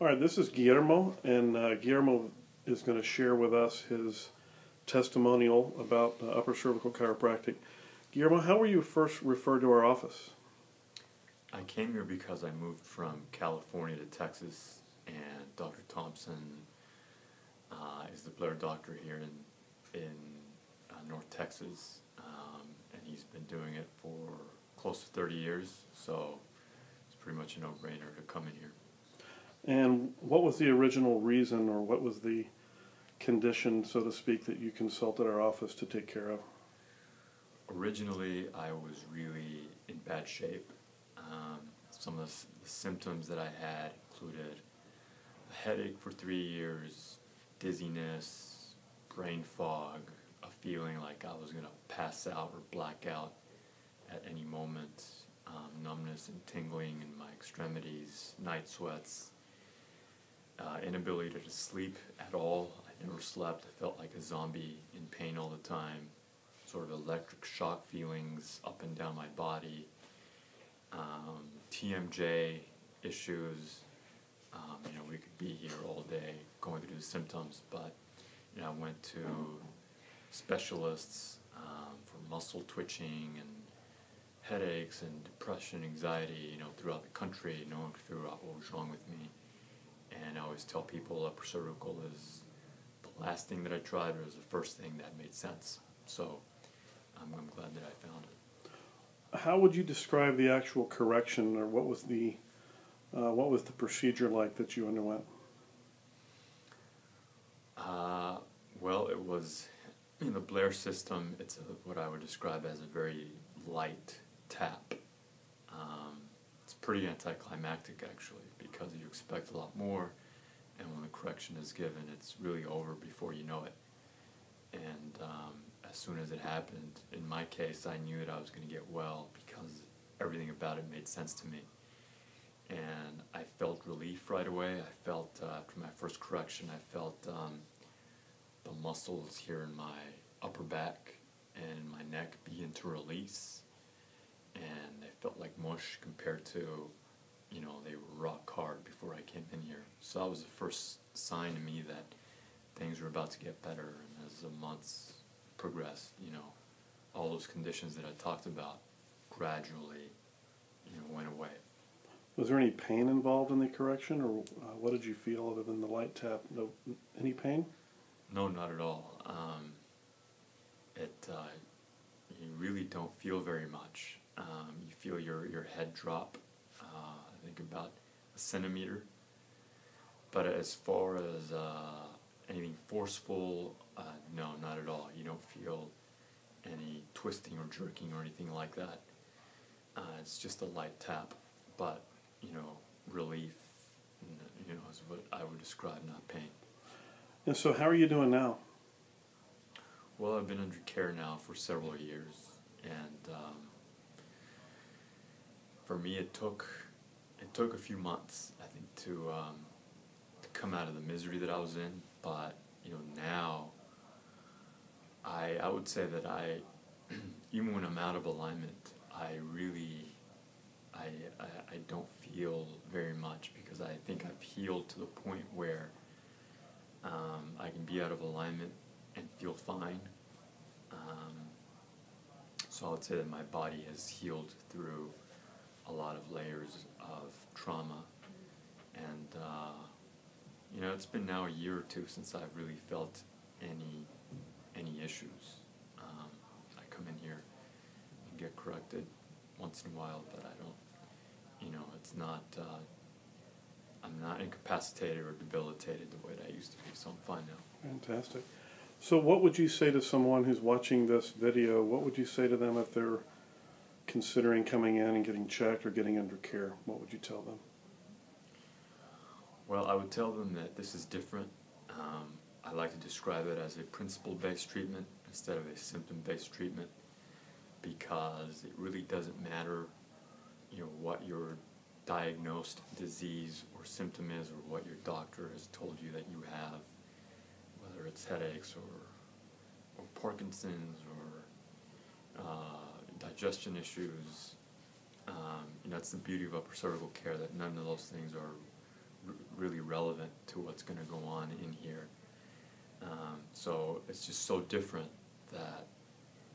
All right, this is Guillermo, and Guillermo is going to share with us his testimonial about upper cervical chiropractic. Guillermo, how were you first referred to our office? I came here because I moved from California to Texas, and Dr. Thompson is the Blair doctor here in North Texas, and he's been doing it for close to 30 years, so it's pretty much a no-brainer to come in here. And what was the original reason, or what was the condition, so to speak, that you consulted our office to take care of? Originally, I was really in bad shape. Some of the symptoms that I had included a headache for 3 years, dizziness, brain fog, a feeling like I was going to pass out or black out at any moment, numbness and tingling in my extremities, night sweats, inability to sleep at all. I never slept. I felt like a zombie, in pain all the time, sort of electric shock feelings up and down my body, TMJ issues. We could be here all day going through the symptoms, but I went to specialists for muscle twitching and headaches and depression, anxiety, throughout the country. No one could figure out what was wrong with me. And I always tell people upper cervical is the last thing that I tried, or it was the first thing that made sense. So I'm glad that I found it. How would you describe the actual correction, or what was the procedure like that you underwent? Well, it was in the Blair system. It's what I would describe as a very light tap. It's pretty anticlimactic, actually, because you expect a lot more, and when the correction is given, it's really over before you know it. And as soon as it happened, in my case, I knew that I was going to get well because everything about it made sense to me. And I felt relief right away. I felt, after my first correction, I felt the muscles here in my upper back and my neck begin to release. And they felt like mush compared to, they were rock hard before I came in here. So that was the first sign to me that things were about to get better. And as the months progressed, all those conditions that I talked about gradually, went away. Was there any pain involved in the correction, or what did you feel other than the light tap? No, any pain? No, not at all. You really don't feel very much. You feel your head drop, I think about a centimeter. But as far as anything forceful, no, not at all. You don't feel any twisting or jerking or anything like that. It's just a light tap, but relief, is what I would describe, not pain. And so how are you doing now? Well, I've been under care now for several years, and for me it took a few months, I think, to come out of the misery that I was in. But now I would say that I even when I'm out of alignment, I don't feel very much, because I think I've healed to the point where I can be out of alignment and feel fine. So I would say that my body has healed through a lot of layers of trauma. And it's been now a year or two since I've really felt any issues. I come in here and get corrected once in a while, but I don't, it's not, I'm not incapacitated or debilitated the way that I used to be, so I'm fine now. Fantastic. So what would you say to someone who's watching this video? What would you say to them if they're considering coming in and getting checked or getting under care? What would you tell them? Well, I would tell them that this is different. I like to describe it as a principle-based treatment instead of a symptom-based treatment, because it really doesn't matter, what your diagnosed disease or symptom is, or what your doctor has told you that you have, whether it's headaches or Parkinson's or digestion issues. That's the beauty of upper cervical care, that none of those things are really relevant to what's going to go on in here. So it's just so different that,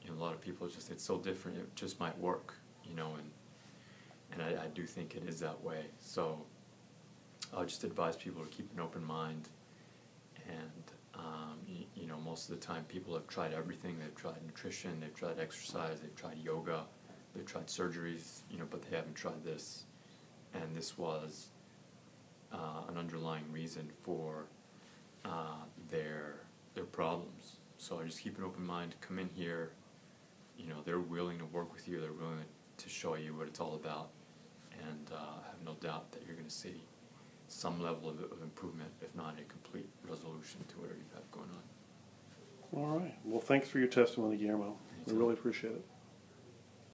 you know, a lot of people just, it's so different, it just might work, you know, and I do think it is that way. So I'll just advise people to keep an open mind. And you know, most of the time people have tried everything. They've tried nutrition, they've tried exercise, they've tried yoga, they've tried surgeries, you know, but they haven't tried this. And this was an underlying reason for their problems. So I just keep an open mind. Come in here, you know, they're willing to work with you. They're willing to show you what it's all about, and I have no doubt that you're going to see some level of improvement, if not a complete resolution to whatever you have going on. All right. Well, thanks for your testimony, Guillermo. We really appreciate it.